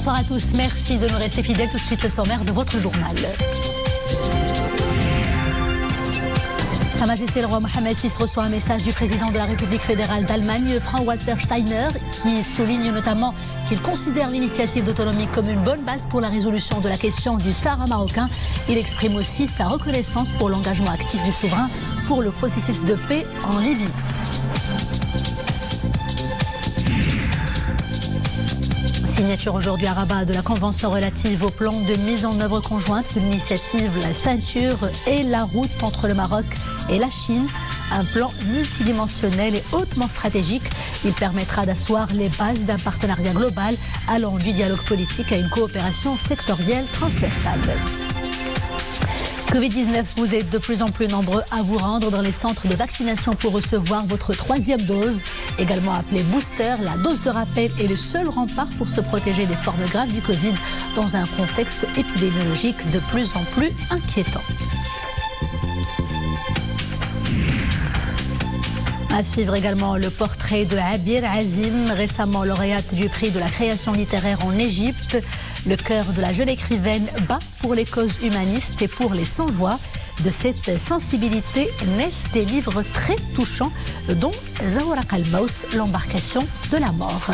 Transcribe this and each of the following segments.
Bonsoir à tous, merci de nous rester fidèles. Tout de suite le sommaire de votre journal. Sa Majesté le roi Mohammed VI reçoit un message du président de la République fédérale d'Allemagne, Frank-Walter Steinmeier, qui souligne notamment qu'il considère l'initiative d'autonomie comme une bonne base pour la résolution de la question du Sahara marocain. Il exprime aussi sa reconnaissance pour l'engagement actif du souverain pour le processus de paix en Libye. Signature aujourd'hui à Rabat de la convention relative au plan de mise en œuvre conjointe de l'initiative La Ceinture et la route entre le Maroc et la Chine. Un plan multidimensionnel et hautement stratégique. Il permettra d'asseoir les bases d'un partenariat global allant du dialogue politique à une coopération sectorielle transversale. Covid-19, vous êtes de plus en plus nombreux à vous rendre dans les centres de vaccination pour recevoir votre 3e dose, également appelée booster. La dose de rappel est le seul rempart pour se protéger des formes graves du Covid dans un contexte épidémiologique de plus en plus inquiétant. À suivre également le portrait de Abir Azim, récemment lauréate du prix de la création littéraire en Égypte. Le cœur de la jeune écrivaine bat pour les causes humanistes et pour les sans-voix. De cette sensibilité naissent des livres très touchants, dont Zawraq al-Maut, l'embarcation de la mort.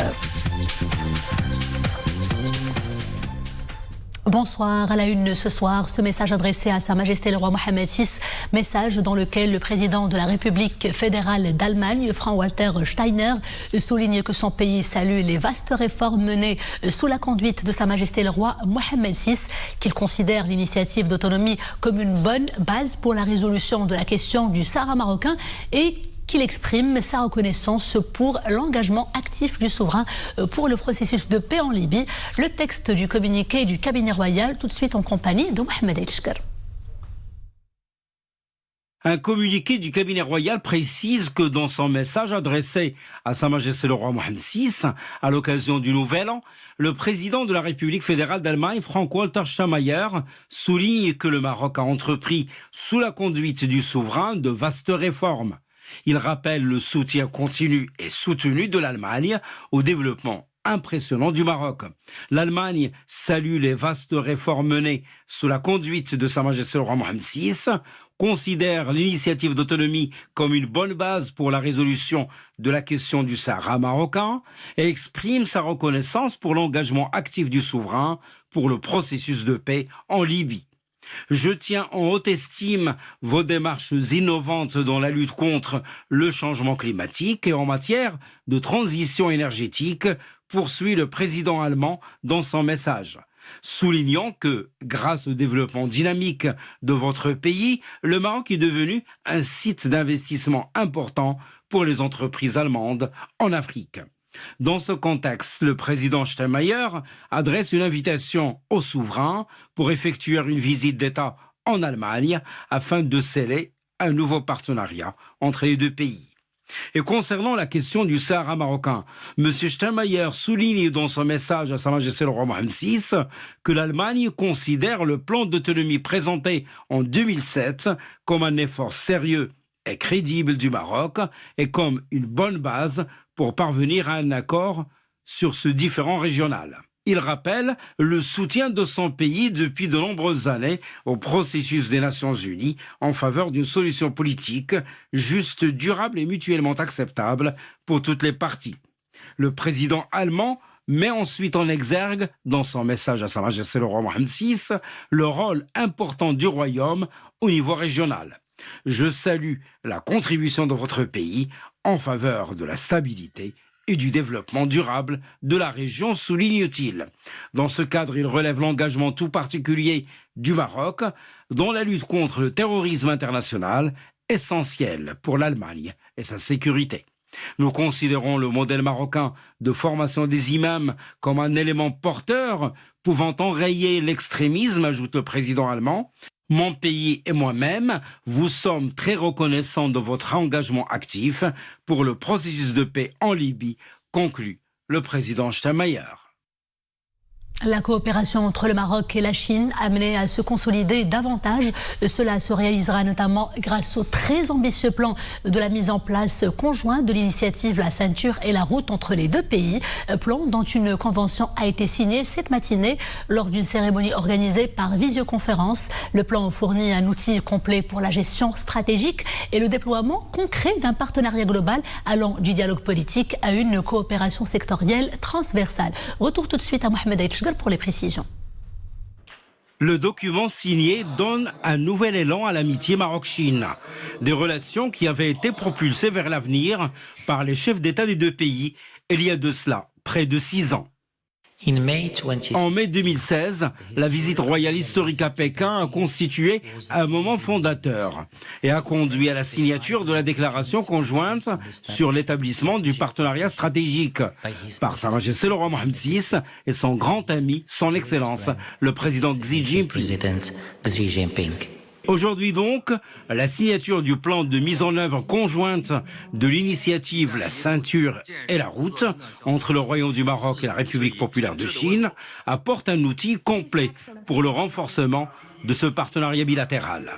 Bonsoir, à la une ce soir, ce message adressé à Sa Majesté le roi Mohammed VI, message dans lequel le président de la République fédérale d'Allemagne, Frank-Walter Steinmeier, souligne que son pays salue les vastes réformes menées sous la conduite de Sa Majesté le roi Mohammed VI, qu'il considère l'initiative d'autonomie comme une bonne base pour la résolution de la question du Sahara marocain et qu'il exprime sa reconnaissance pour l'engagement actif du souverain pour le processus de paix en Libye. Le texte du communiqué du cabinet royal, tout de suite en compagnie de Mohamed Elchkar. Un communiqué du cabinet royal précise que dans son message adressé à Sa Majesté le roi Mohammed VI, à l'occasion du Nouvel An, le président de la République fédérale d'Allemagne, Frank-Walter Steinmeier, souligne que le Maroc a entrepris, sous la conduite du souverain, de vastes réformes. Il rappelle le soutien continu et soutenu de l'Allemagne au développement impressionnant du Maroc. L'Allemagne salue les vastes réformes menées sous la conduite de Sa Majesté le roi Mohammed VI, considère l'initiative d'autonomie comme une bonne base pour la résolution de la question du Sahara marocain et exprime sa reconnaissance pour l'engagement actif du souverain pour le processus de paix en Libye. Je tiens en haute estime vos démarches innovantes dans la lutte contre le changement climatique et en matière de transition énergétique, poursuit le président allemand dans son message, soulignant que, grâce au développement dynamique de votre pays, le Maroc est devenu un site d'investissement important pour les entreprises allemandes en Afrique. Dans ce contexte, le président Steinmeier adresse une invitation au souverain pour effectuer une visite d'État en Allemagne afin de sceller un nouveau partenariat entre les deux pays. Et concernant la question du Sahara marocain, M. Steinmeier souligne dans son message à Sa Majesté le roi Mohammed VI que l'Allemagne considère le plan d'autonomie présenté en 2007 comme un effort sérieux et crédible du Maroc et comme une bonne base pour parvenir à un accord sur ce différend régional. Il rappelle le soutien de son pays depuis de nombreuses années au processus des Nations Unies en faveur d'une solution politique juste, durable et mutuellement acceptable pour toutes les parties. Le président allemand met ensuite en exergue, dans son message à Sa Majesté le roi Mohammed VI, le rôle important du royaume au niveau régional. Je salue la contribution de votre pays en faveur de la stabilité et du développement durable de la région, souligne-t-il. Dans ce cadre, il relève l'engagement tout particulier du Maroc dans la lutte contre le terrorisme international, essentiel pour l'Allemagne et sa sécurité. Nous considérons le modèle marocain de formation des imams comme un élément porteur pouvant enrayer l'extrémisme, ajoute le président allemand. Mon pays et moi-même vous sommes très reconnaissants de votre engagement actif pour le processus de paix en Libye, conclut le président Steinmeier. La coopération entre le Maroc et la Chine amenée à se consolider davantage. Cela se réalisera notamment grâce au très ambitieux plan de la mise en place conjointe de l'initiative La Ceinture et la Route entre les deux pays. Plan dont une convention a été signée cette matinée lors d'une cérémonie organisée par visioconférence. Le plan fournit un outil complet pour la gestion stratégique et le déploiement concret d'un partenariat global allant du dialogue politique à une coopération sectorielle transversale. Retour tout de suite à Mohamed Aïtchgar pour les précisions. Le document signé donne un nouvel élan à l'amitié Maroc-Chine. Des relations qui avaient été propulsées vers l'avenir par les chefs d'État des deux pays il y a de cela près de 6 ans. En mai 2016, la visite royale historique à Pékin a constitué un moment fondateur et a conduit à la signature de la déclaration conjointe sur l'établissement du partenariat stratégique par Sa Majesté le roi Mohammed VI et son grand ami, son Excellence, le président Xi Jinping. Aujourd'hui donc, la signature du plan de mise en œuvre conjointe de l'initiative La Ceinture et la Route entre le Royaume du Maroc et la République populaire de Chine apporte un outil complet pour le renforcement de ce partenariat bilatéral.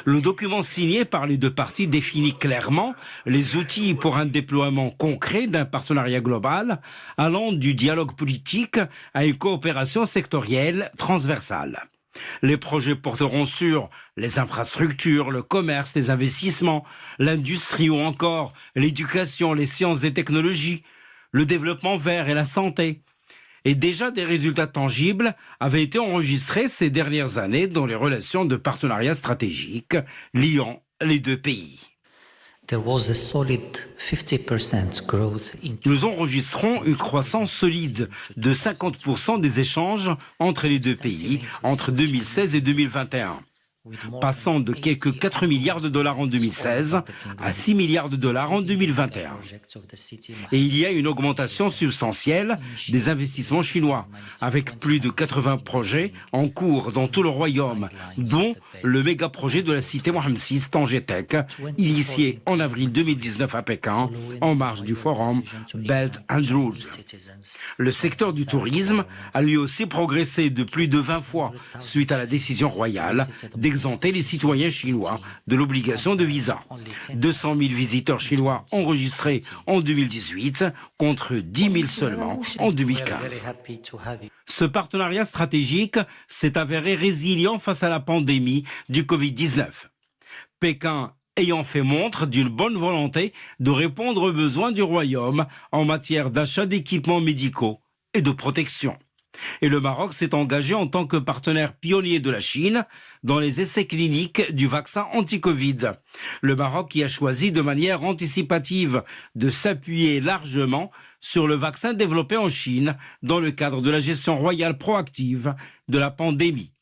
Le document signé par les deux parties définit clairement les outils pour un déploiement concret d'un partenariat global allant du dialogue politique à une coopération sectorielle transversale. Les projets porteront sur les infrastructures, le commerce, les investissements, l'industrie ou encore l'éducation, les sciences et technologies, le développement vert et la santé. Et déjà des résultats tangibles avaient été enregistrés ces dernières années dans les relations de partenariat stratégique liant les deux pays. Nous enregistrons une croissance solide de 50% des échanges entre les deux pays entre 2016 et 2021. Passant de quelques 4 milliards de dollars en 2016 à 6 milliards de dollars en 2021. Et il y a une augmentation substantielle des investissements chinois, avec plus de 80 projets en cours dans tout le royaume, dont le méga-projet de la cité Mohammed VI Tanger Tech, initié en avril 2019 à Pékin, en marge du forum Belt and Road. Le secteur du tourisme a lui aussi progressé de plus de 20 fois suite à la décision royale d'exempter les citoyens chinois de l'obligation de visa. 200 000 visiteurs chinois enregistrés en 2018 contre 10 000 seulement en 2015. Ce partenariat stratégique s'est avéré résilient face à la pandémie du Covid-19. Pékin ayant fait montre d'une bonne volonté de répondre aux besoins du royaume en matière d'achat d'équipements médicaux et de protection. Et le Maroc s'est engagé en tant que partenaire pionnier de la Chine dans les essais cliniques du vaccin anti-Covid. Le Maroc qui a choisi de manière anticipative de s'appuyer largement sur le vaccin développé en Chine dans le cadre de la gestion royale proactive de la pandémie.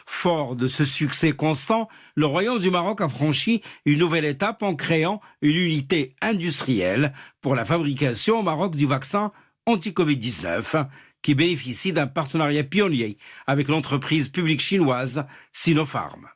Fort de ce succès constant, le Royaume du Maroc a franchi une nouvelle étape en créant une unité industrielle pour la fabrication au Maroc du vaccin anti-Covid-19 qui bénéficie d'un partenariat pionnier avec l'entreprise publique chinoise Sinopharm.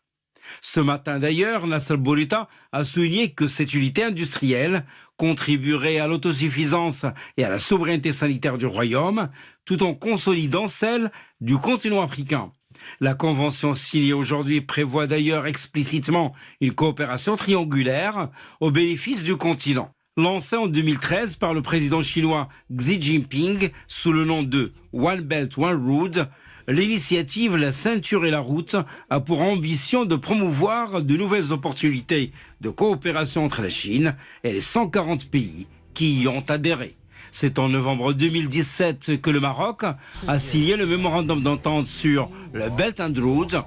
Ce matin d'ailleurs, Nasser Bourita a souligné que cette unité industrielle contribuerait à l'autosuffisance et à la souveraineté sanitaire du Royaume, tout en consolidant celle du continent africain. La convention signée aujourd'hui prévoit d'ailleurs explicitement une coopération triangulaire au bénéfice du continent. Lancée en 2013 par le président chinois Xi Jinping sous le nom de One Belt, One Road, l'initiative La Ceinture et la Route a pour ambition de promouvoir de nouvelles opportunités de coopération entre la Chine et les 140 pays qui y ont adhéré. C'est en novembre 2017 que le Maroc a signé le mémorandum d'entente sur le Belt and Road,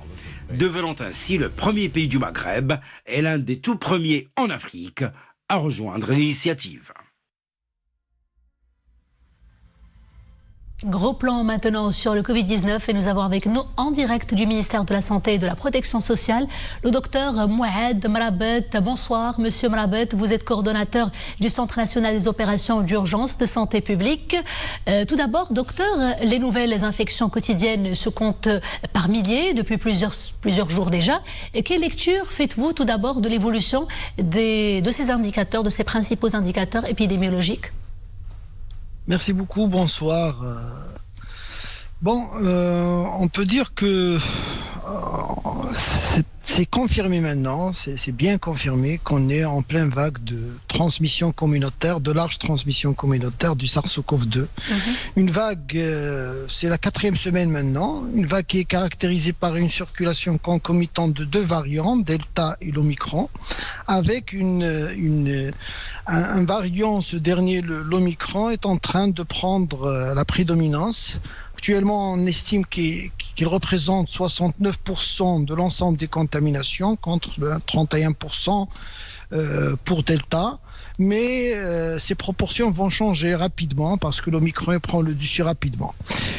devenant ainsi le premier pays du Maghreb et l'un des tout premiers en Afrique à rejoindre l'initiative. Gros plan maintenant sur le Covid-19 et nous avons avec nous en direct du ministère de la Santé et de la Protection sociale le docteur Mouad Mrabet. Bonsoir Monsieur Mrabet, vous êtes coordonnateur du Centre national des opérations d'urgence de santé publique. Tout d'abord, docteur, les nouvelles infections quotidiennes se comptent par milliers depuis plusieurs jours déjà. Et quelle lecture faites-vous tout d'abord de l'évolution de ces indicateurs, de ces principaux indicateurs épidémiologiques ? Merci beaucoup, bonsoir. Bon, on peut dire que c'est confirmé maintenant, c'est bien confirmé qu'on est en pleine vague de transmission communautaire, de large transmission communautaire du SARS-CoV-2. Une vague, c'est la 4e semaine maintenant, une vague qui est caractérisée par une circulation concomitante de 2 variants, Delta et l'Omicron, avec un variant, ce dernier, l'Omicron, est en train de prendre la prédominance. Actuellement, on estime qu'il représente 69% de l'ensemble des contaminations contre 31% pour Delta. Mais ces proportions vont changer rapidement parce que l'Omicron prend le dessus rapidement.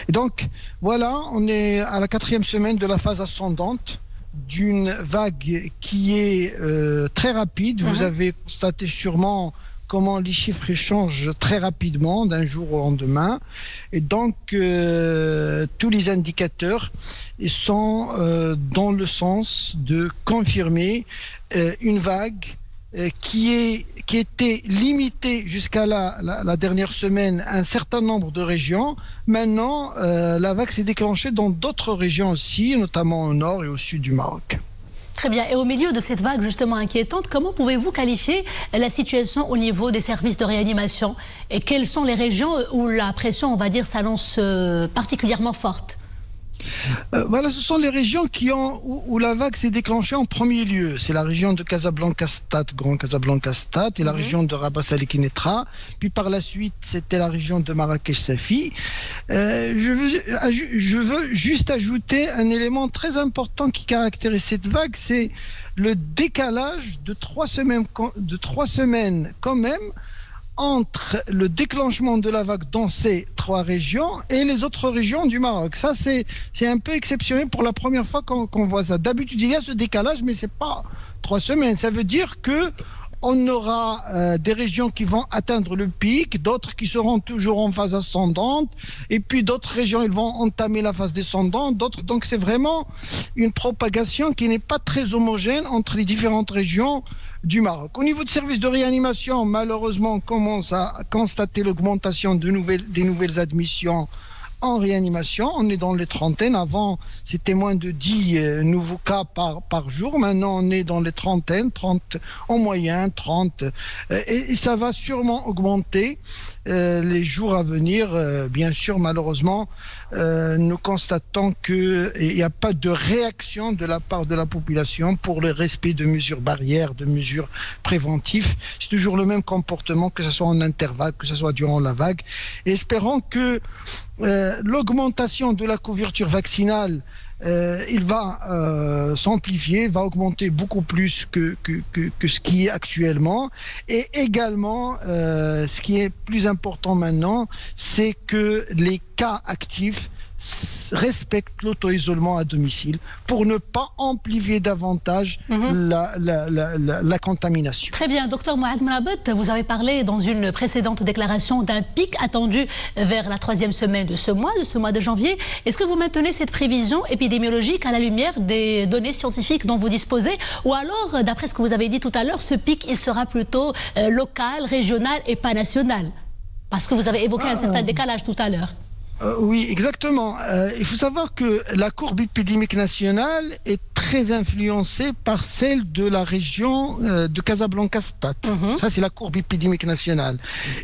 Et donc, voilà, on est à la 4e semaine de la phase ascendante d'une vague qui est très rapide. Vous avez constaté sûrement comment les chiffres changent très rapidement d'un jour au lendemain. Et donc, tous les indicateurs sont dans le sens de confirmer une vague qui était limitée jusqu'à la dernière semaine à un certain nombre de régions. Maintenant, la vague s'est déclenchée dans d'autres régions aussi, notamment au nord et au sud du Maroc. Très bien. Et au milieu de cette vague justement inquiétante, comment pouvez-vous qualifier la situation au niveau des services de réanimation? Et quelles sont les régions où la pression, on va dire, s'annonce particulièrement forte? Voilà, ce sont les régions où la vague s'est déclenchée en premier lieu. C'est la région de Casablanca-Stade, Grand Casablanca-Stade, et la région de Rabat-Salé-Kénétra. Puis par la suite, c'était la région de Marrakech-Safi. Je veux juste ajouter un élément très important qui caractérise cette vague, c'est le décalage de 3 semaines quand même entre le déclenchement de la vague dans ces 3 régions et les autres régions du Maroc. Ça, c'est un peu exceptionnel pour la première fois qu'on voit ça. D'habitude, il y a ce décalage, mais c'est pas 3 semaines. Ça veut dire que on aura des régions qui vont atteindre le pic, d'autres qui seront toujours en phase ascendante, et puis d'autres régions, ils vont entamer la phase descendante, d'autres. Donc c'est vraiment une propagation qui n'est pas très homogène entre les différentes régions du Maroc. Au niveau de services de réanimation, malheureusement, on commence à constater l'augmentation des nouvelles admissions en réanimation. On est dans les trentaines. Avant, c'était moins de 10 nouveaux cas par jour. Maintenant, on est dans les trentaines, 30 en moyenne, 30. Et ça va sûrement augmenter les jours à venir. Bien sûr, malheureusement, nous constatons qu'il n'y a pas de réaction de la part de la population pour le respect de mesures barrières, de mesures préventives. C'est toujours le même comportement, que ce soit en intervalle, que ce soit durant la vague. Et espérons que l'augmentation de la couverture vaccinale, il va s'amplifier, va augmenter beaucoup plus que ce qui est actuellement. Et également, ce qui est plus important maintenant, c'est que les cas actifs respectent l'auto-isolement à domicile pour ne pas amplifier davantage la contamination. Très bien. Docteur Mouad Mrabat, vous avez parlé dans une précédente déclaration d'un pic attendu vers la 3e semaine de ce mois de janvier. Est-ce que vous maintenez cette prévision épidémiologique à la lumière des données scientifiques dont vous disposez? Ou alors, d'après ce que vous avez dit tout à l'heure, ce pic, il sera plutôt local, régional et pas national? Parce que vous avez évoqué un certain décalage tout à l'heure. Oui, exactement. Il faut savoir que la courbe épidémique nationale est très influencée par celle de la région de Casablanca-Stade. Ça, c'est la courbe épidémique nationale.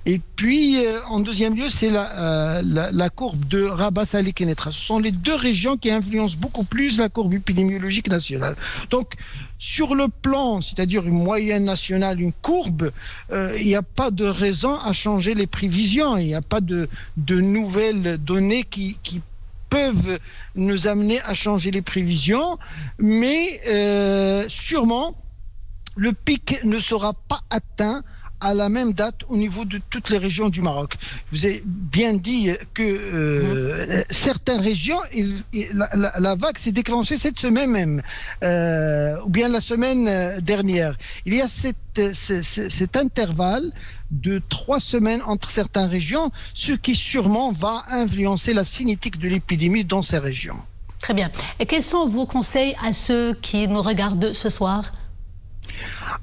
Et puis, en deuxième lieu, c'est la courbe de Rabat-Salé-Kénétra. Ce sont les 2 régions qui influencent beaucoup plus la courbe épidémiologique nationale. Donc, sur le plan, c'est-à-dire une moyenne nationale, une courbe, il n'y a pas de raison à changer les prévisions. Il n'y a pas de nouvelles données qui peuvent nous amener à changer les prévisions. Mais sûrement, le pic ne sera pas atteint à la même date au niveau de toutes les régions du Maroc. Je vous ai bien dit que certaines régions, la vague s'est déclenchée cette semaine même, ou bien la semaine dernière. Il y a cet intervalle de 3 semaines entre certaines régions, ce qui sûrement va influencer la cinétique de l'épidémie dans ces régions. Très bien. Et quels sont vos conseils à ceux qui nous regardent ce soir?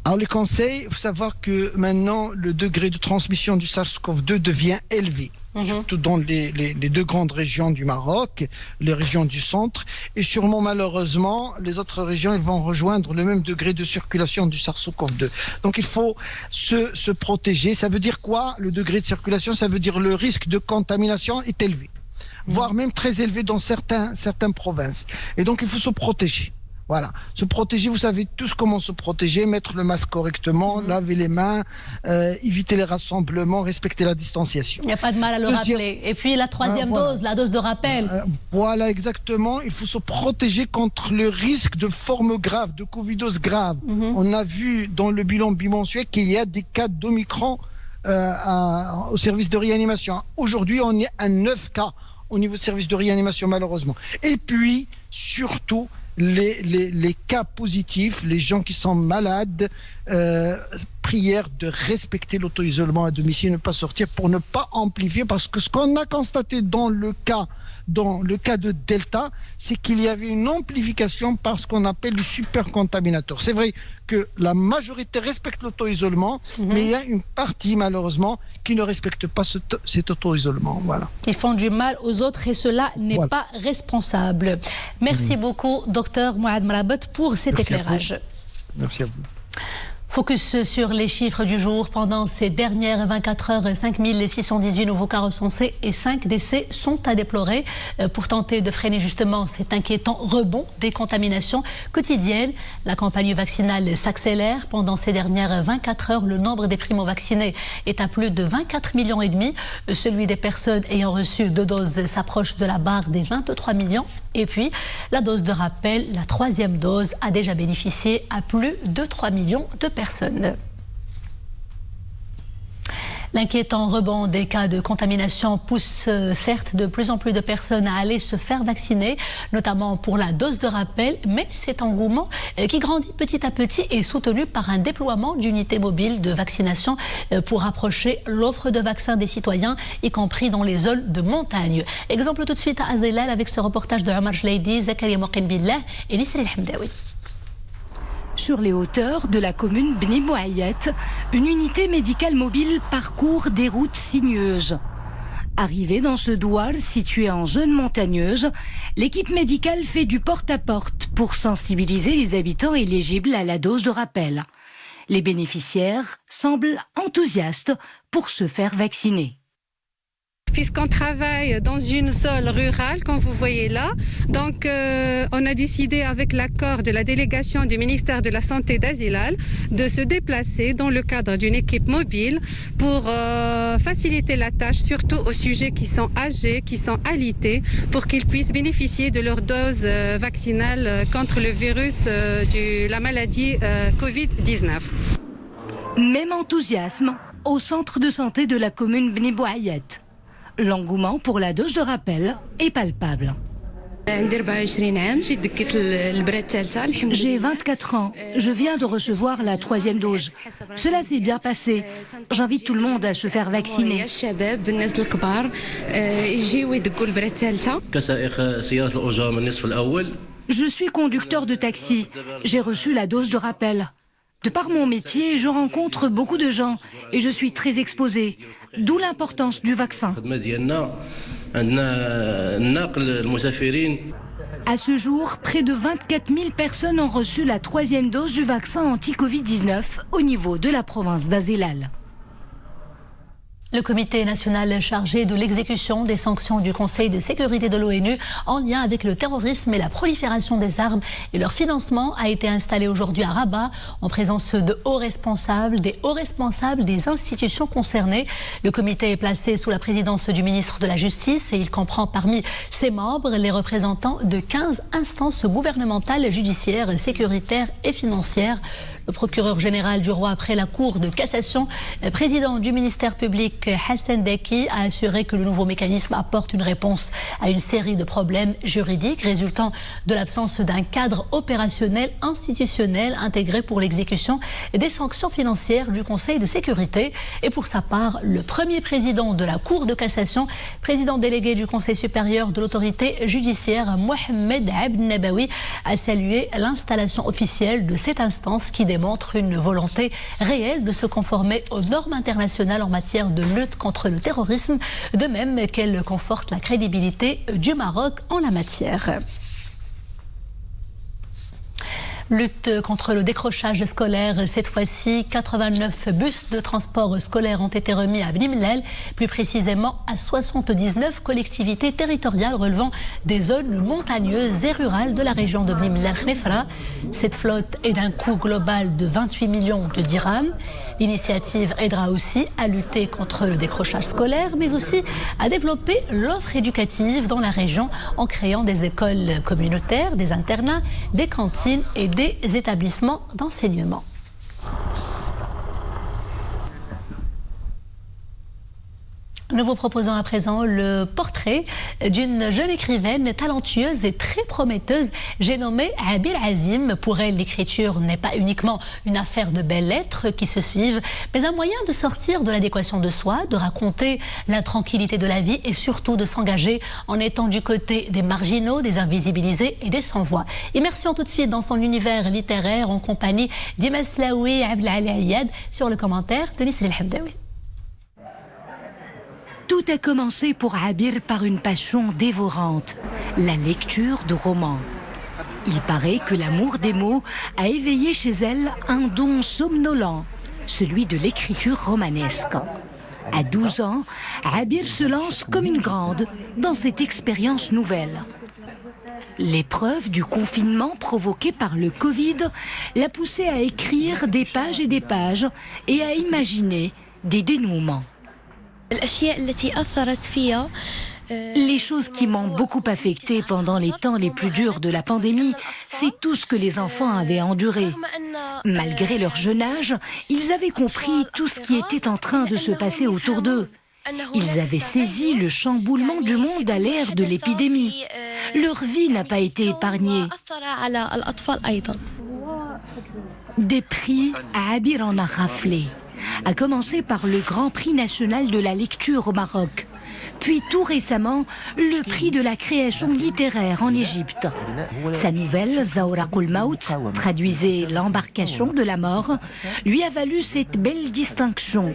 Alors les conseils, il faut savoir que maintenant le degré de transmission du SARS-CoV-2 devient élevé. surtout dans les deux grandes régions du Maroc, les régions du centre, et sûrement malheureusement les autres régions ils vont rejoindre le même degré de circulation du SARS-CoV-2. Donc il faut se protéger. Ça veut dire quoi? Le degré de circulation, ça veut dire le risque de contamination est élevé, voire même très élevé dans certaines provinces. Et donc il faut se protéger. Voilà, se protéger, vous savez tous comment se protéger, mettre le masque correctement, laver les mains, éviter les rassemblements, respecter la distanciation. Il n'y a pas de mal à le rappeler. Et puis la troisième dose, la dose de rappel. Voilà, exactement. Il faut se protéger contre le risque de formes graves, de covidose grave. On a vu dans le bilan bimensuel qu'il y a des cas d'Omicron au service de réanimation. Aujourd'hui, on est à 9 cas au niveau de service de réanimation, malheureusement. Et puis, surtout, les cas positifs, les gens qui sont malades, prière de respecter l'auto-isolement à domicile, ne pas sortir pour ne pas amplifier, parce que ce qu'on a constaté dans le cas de Delta, c'est qu'il y avait une amplification par ce qu'on appelle le supercontaminateur. C'est vrai que la majorité respecte l'auto-isolement, mais il y a une partie malheureusement qui ne respecte pas cet auto-isolement. Voilà. Qui font du mal aux autres et cela n'est pas responsable. Merci beaucoup, docteur Mouad Mrabet, pour cet éclairage. Merci à vous. Focus sur les chiffres du jour. Pendant ces dernières 24 heures, 5618 nouveaux cas recensés et 5 décès sont à déplorer. Pour tenter de freiner justement cet inquiétant rebond des contaminations quotidiennes, la campagne vaccinale s'accélère. Pendant ces dernières 24 heures, le nombre des primo-vaccinés est à plus de 24,5 millions. Celui des personnes ayant reçu 2 doses s'approche de la barre des 23 millions. Et puis, la dose de rappel, la 3e dose, a déjà bénéficié à plus de 3 millions de personnes. L'inquiétant rebond des cas de contamination pousse certes de plus en plus de personnes à aller se faire vacciner, notamment pour la dose de rappel, mais cet engouement qui grandit petit à petit est soutenu par un déploiement d'unités mobiles de vaccination pour rapprocher l'offre de vaccins des citoyens, y compris dans les zones de montagne. Exemple tout de suite à Azélal avec ce reportage de Omar Jlaidi, Zakaria Moqin Billah et Nisri El-Hamdaoui. Sur les hauteurs de la commune Bni Mouayet, une unité médicale mobile parcourt des routes sinueuses. Arrivée dans ce douar situé en zone montagneuse, l'équipe médicale fait du porte-à-porte pour sensibiliser les habitants éligibles à la dose de rappel. Les bénéficiaires semblent enthousiastes pour se faire vacciner. Puisqu'on travaille dans une zone rurale, comme vous voyez là, donc on a décidé avec l'accord de la délégation du ministère de la Santé d'Azélal de se déplacer dans le cadre d'une équipe mobile pour faciliter la tâche, surtout aux sujets qui sont âgés, qui sont alités, pour qu'ils puissent bénéficier de leur dose vaccinale contre le virus de la maladie Covid-19. Même enthousiasme au centre de santé de la commune Bni Mouayet. L'engouement pour la dose de rappel est palpable. J'ai 24 ans. Je viens de recevoir la 3e dose. Cela s'est bien passé. J'invite tout le monde à se faire vacciner. Je suis conducteur de taxi. J'ai reçu la dose de rappel. De par mon métier, je rencontre beaucoup de gens et je suis très exposée. D'où l'importance du vaccin. À ce jour, près de 24 000 personnes ont reçu la 3e dose du vaccin anti-Covid-19 au niveau de la province d'Azélal. Le comité national chargé de l'exécution des sanctions du Conseil de sécurité de l'ONU en lien avec le terrorisme et la prolifération des armes et leur financement a été installé aujourd'hui à Rabat en présence de hauts responsables, des institutions concernées. Le comité est placé sous la présidence du ministre de la Justice et il comprend parmi ses membres les représentants de 15 instances gouvernementales, judiciaires, sécuritaires et financières. Le procureur général du roi après la Cour de cassation, président du ministère public Hassan Daki, a assuré que le nouveau mécanisme apporte une réponse à une série de problèmes juridiques résultant de l'absence d'un cadre opérationnel institutionnel intégré pour l'exécution des sanctions financières du Conseil de sécurité. Et pour sa part, le premier président de la Cour de cassation, président délégué du Conseil supérieur de l'autorité judiciaire, Mohamed Abd Nabawi, a salué l'installation officielle de cette instance qui démontre une volonté réelle de se conformer aux normes internationales en matière de lutte contre le terrorisme, de même qu'elle conforte la crédibilité du Maroc en la matière. Lutte contre le décrochage scolaire. Cette fois-ci, 89 bus de transport scolaire ont été remis à Bni Mellal, plus précisément à 79 collectivités territoriales relevant des zones montagneuses et rurales de la région de Bni Mellal-Khnefra. Cette flotte est d'un coût global de 28 millions de dirhams. L'initiative aidera aussi à lutter contre le décrochage scolaire, mais aussi à développer l'offre éducative dans la région en créant des écoles communautaires, des internats, des cantines et des établissements d'enseignement. Nous vous proposons à présent le portrait d'une jeune écrivaine talentueuse et très prometteuse. J'ai nommé Abir Azim. Pour elle, l'écriture n'est pas uniquement une affaire de belles lettres qui se suivent, mais un moyen de sortir de l'adéquation de soi, de raconter l'intranquillité de la vie et surtout de s'engager en étant du côté des marginaux, des invisibilisés et des sans-voix. Immersion tout de suite dans son univers littéraire en compagnie d'Imaslaoui Abdelali Ayad sur le commentaire de Nisri El-Hamdaoui. Tout a commencé pour Abir par une passion dévorante, la lecture de romans. Il paraît que l'amour des mots a éveillé chez elle un don somnolent, celui de l'écriture romanesque. À 12 ans, Abir se lance comme une grande dans cette expérience nouvelle. L'épreuve du confinement provoqué par le Covid l'a poussée à écrire des pages et à imaginer des dénouements. Les choses qui m'ont beaucoup affectée pendant les temps les plus durs de la pandémie, c'est tout ce que les enfants avaient enduré. Malgré leur jeune âge, ils avaient compris tout ce qui était en train de se passer autour d'eux. Ils avaient saisi le chamboulement du monde à l'ère de l'épidémie. Leur vie n'a pas été épargnée. Des prix, Abir en a raflé. A commencer par le Grand Prix national de la lecture au Maroc, puis tout récemment le prix de la création littéraire en Égypte. Sa nouvelle Zawraq al-Maut, traduisez l'embarcation de la mort, lui a valu cette belle distinction.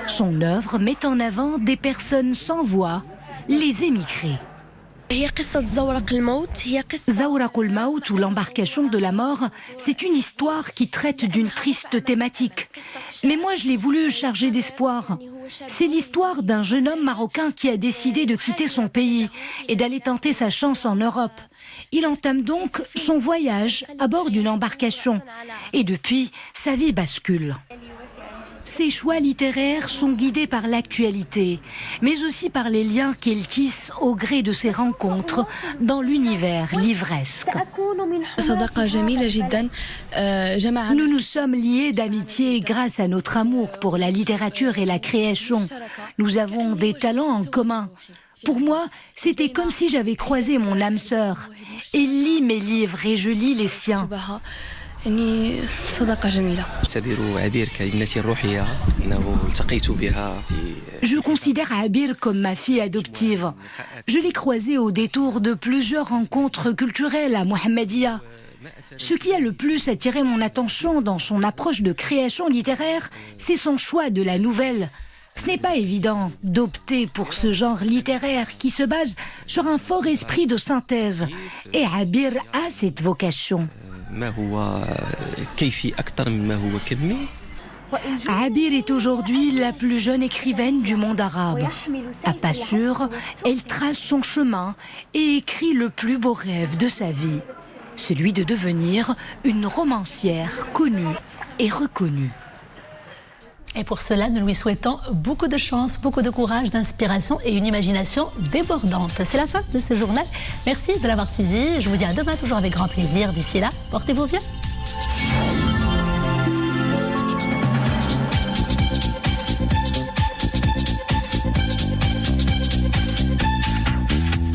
Son œuvre met en avant des personnes sans voix, les émigrés. Zawraq al-Maut ou l'embarcation de la mort, c'est une histoire qui traite d'une triste thématique. Mais moi, je l'ai voulu charger d'espoir. C'est l'histoire d'un jeune homme marocain qui a décidé de quitter son pays et d'aller tenter sa chance en Europe. Il entame donc son voyage à bord d'une embarcation. Et depuis, sa vie bascule. Ses choix littéraires sont guidés par l'actualité, mais aussi par les liens qu'il tisse au gré de ses rencontres dans l'univers livresque. Nous nous sommes liés d'amitié grâce à notre amour pour la littérature et la création. Nous avons des talents en commun. Pour moi, c'était comme si j'avais croisé mon âme sœur. Il lit mes livres et je lis les siens. Je considère Abir comme ma fille adoptive. Je l'ai croisée au détour de plusieurs rencontres culturelles à Mohammedia. Ce qui a le plus attiré mon attention dans son approche de création littéraire, c'est son choix de la nouvelle. Ce n'est pas évident d'opter pour ce genre littéraire qui se base sur un fort esprit de synthèse. Et Abir a cette vocation. Abir est aujourd'hui la plus jeune écrivaine du monde arabe. À pas sûr, elle trace son chemin et écrit le plus beau rêve de sa vie, celui de devenir une romancière connue et reconnue. Et pour cela, nous lui souhaitons beaucoup de chance, beaucoup de courage, d'inspiration et une imagination débordante. C'est la fin de ce journal. Merci de l'avoir suivi. Je vous dis à demain, toujours avec grand plaisir. D'ici là, portez-vous bien.